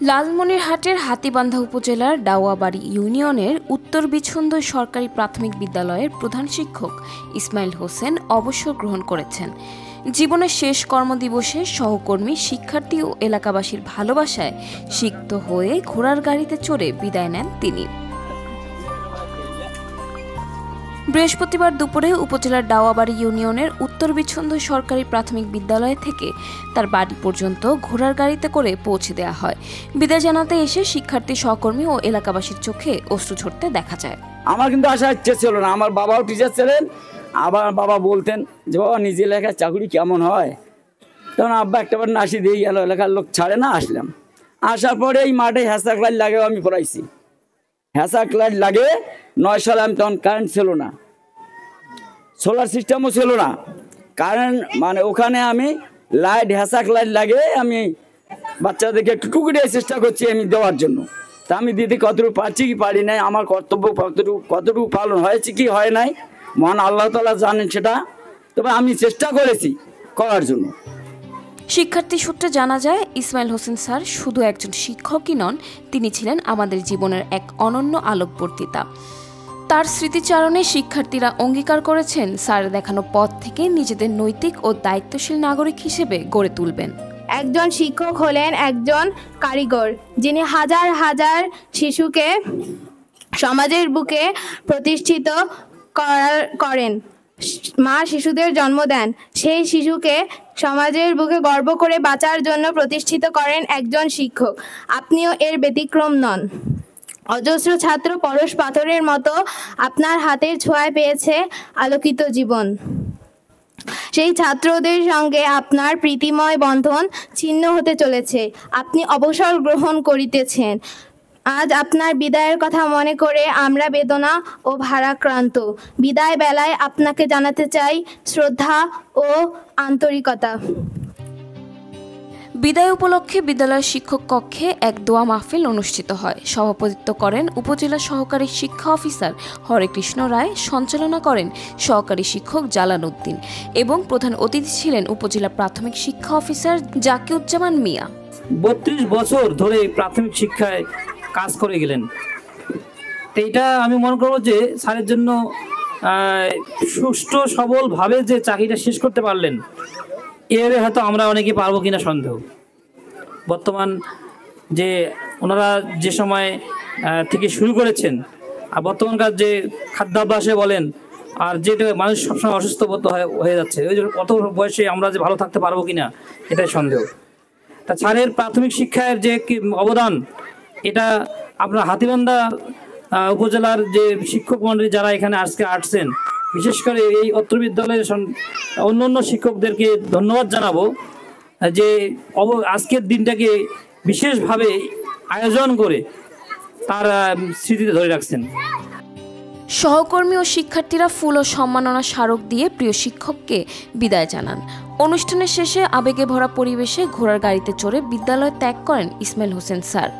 লালমনিরহাটের হাতীবান্ধা উপজেলার ডাওয়াবাড়ি ইউনিয়নের উত্তর বিছন্দ সরকারি প্রাথমিক বিদ্যালয়ের প্রধান শিক্ষক ইসমাইল হোসেন অবসর গ্রহণ করেছেন। জীবনের শেষ কর্মদিবসে সহকর্মী, শিক্ষার্থী ও এলাকাবাসীর ভালোবাসায় সিক্ত হয়ে ঘোড়ার গাড়িতে চড়ে বিদায় নেন তিনি। বৃহস্পতিবার দুপুরে উপজেলার ডাওয়াবাড়ি ইউনিয়নের উত্তর বিছন্দ সরকারি প্রাথমিক বিদ্যালয় থেকে তার বাড়ি পর্যন্ত ঘোড়ার গাড়িতে করে পৌঁছে দেওয়া হয়। বিদায় জানাতে এসে শিক্ষার্থী, সহকর্মী ও এলাকাবাসীর চোখে অশ্রু ঝরতে দেখা যায়। আমার কিন্তু আসার ইচ্ছে ছিল না। আমার বাবাও টিচার ছিলেন। আবার বাবা বলতেন যে বাবা নিজে এলাকায় চাকরি কেমন হয়, তখন আব্বা একটাবার নাসি দিয়ে গেল, এলাকার লোক ছাড়ে না। আসার পরে এই মাঠে হ্যাঁসা ক্লাস লাগেও আমি পড়াইছি। হ্যাঁসা ক্লাস লাগে 9 সালে আমি তখন কারেন্ট ছিল না, সোলার সিস্টেমও ছিল না। কারেন্ট মানে ওখানে আমি লাইট হ্যাঁসা ক্লাস লাগে আমি বাচ্চাদেরকে একটু টুকুরিয়ে চেষ্টা করছি আমি দেওয়ার জন্য। তা আমি দিদি কতটুকু পারছি কি পারি নাই, আমার কর্তব্য কতটুকু পালন হয়েছে কি হয় নাই মহান আল্লাহ তাআলা জানেন সেটা। তবে আমি চেষ্টা করেছি করার জন্য। শিক্ষার্থী সূত্রে জানা যায়, ইসমাইল হোসেন স্যার শুধু একজন শিক্ষকই নন, তিনি ছিলেন আমাদের জীবনের এক অনন্য আলোকবর্তিতা। তার স্মৃতিচারণে শিক্ষার্থীরা অঙ্গীকার করেছেন স্যার দেখানো পথ থেকে নিজেদের নৈতিক ও দায়িত্বশীল নাগরিক হিসেবে গড়ে তুলবেন। একজন শিক্ষক হলেন একজন কারিগর, যিনি হাজার হাজার শিশুকে সমাজের বুকে প্রতিষ্ঠিত করেন। মা শিশুদের জন্ম দেন, সেই শিশুকে সমাজের বুকে গর্ব করে বাঁচার জন্য প্রতিষ্ঠিত করেন একজন শিক্ষক। আপনিও এর ব্যতিক্রম নন। অজস্র ছাত্র পরশ পাথরের মতো আপনার হাতের ছোঁয়ায় পেয়েছে আলোকিত জীবন। সেই ছাত্রদের সঙ্গে আপনার প্রীতিময় বন্ধন ছিন্ন হতে চলেছে। আপনি অবসর গ্রহণ করিতেছেন। আজ আপনার বিদায়ের কথা মনে করে আমরা বেদনা ও ভারাক্রান্ত। বিদায় বেলায় আপনাকে জানাতে চাই শ্রদ্ধা ও আন্তরিকতা। বিদায় উপলক্ষে বিদ্যালয়ের শিক্ষক কক্ষে এক দোয়া মাহফিল অনুষ্ঠিত হয়। সভাপতিত্ব করেন উপজেলা সহকারী শিক্ষা অফিসার হরেকৃষ্ণ রায়, সঞ্চালনা করেন সহকারী শিক্ষক জালাল উদ্দিন এবং প্রধান অতিথি ছিলেন উপজেলা প্রাথমিক শিক্ষা অফিসার জাকিউজ্জামান মিয়া। 32 বছর ধরে প্রাথমিক শিক্ষায় কাজ করে গেলেন। তো এটা আমি মনে করবো যে স্যারের জন্য সুষ্ঠু সবলভাবে যে চাকরিটা শেষ করতে পারলেন, এভাবে হয়তো আমরা অনেকে পারবো কিনা সন্দেহ। বর্তমান যে ওনারা যে সময় থেকে শুরু করেছেন আর বর্তমানকার যে খাদ্যাভ্যাসে বলেন আর যেটা মানুষ সবসময় অসুস্থ হয়ে যাচ্ছে, ওই যে কত বয়সে আমরা যে ভালো থাকতে পারবো কিনা এটাই সন্দেহ। তা স্যারের প্রাথমিক শিক্ষার যে অবদান, এটা আপনার হাতীবান্ধা উপজেলার যে শিক্ষক মন্ডলী যারা এখানে আজকে আসছেন, বিশেষ করে এই অত্র বিদ্যালয়ের অন্য শিক্ষকদেরকে ধন্যবাদ জানাবো যে আজকের দিনটাকে বিশেষভাবে আয়োজন করে তার স্মৃতিতে ধরে রাখছেন। সহকর্মী ও শিক্ষার্থীরা ফুল ও সম্মাননা স্মারক দিয়ে প্রিয় শিক্ষককে বিদায় জানান। অনুষ্ঠানের শেষে আবেগে ভরা পরিবেশে ঘোড়ার গাড়িতে চড়ে বিদ্যালয় ত্যাগ করেন ইসমাইল হোসেন স্যার।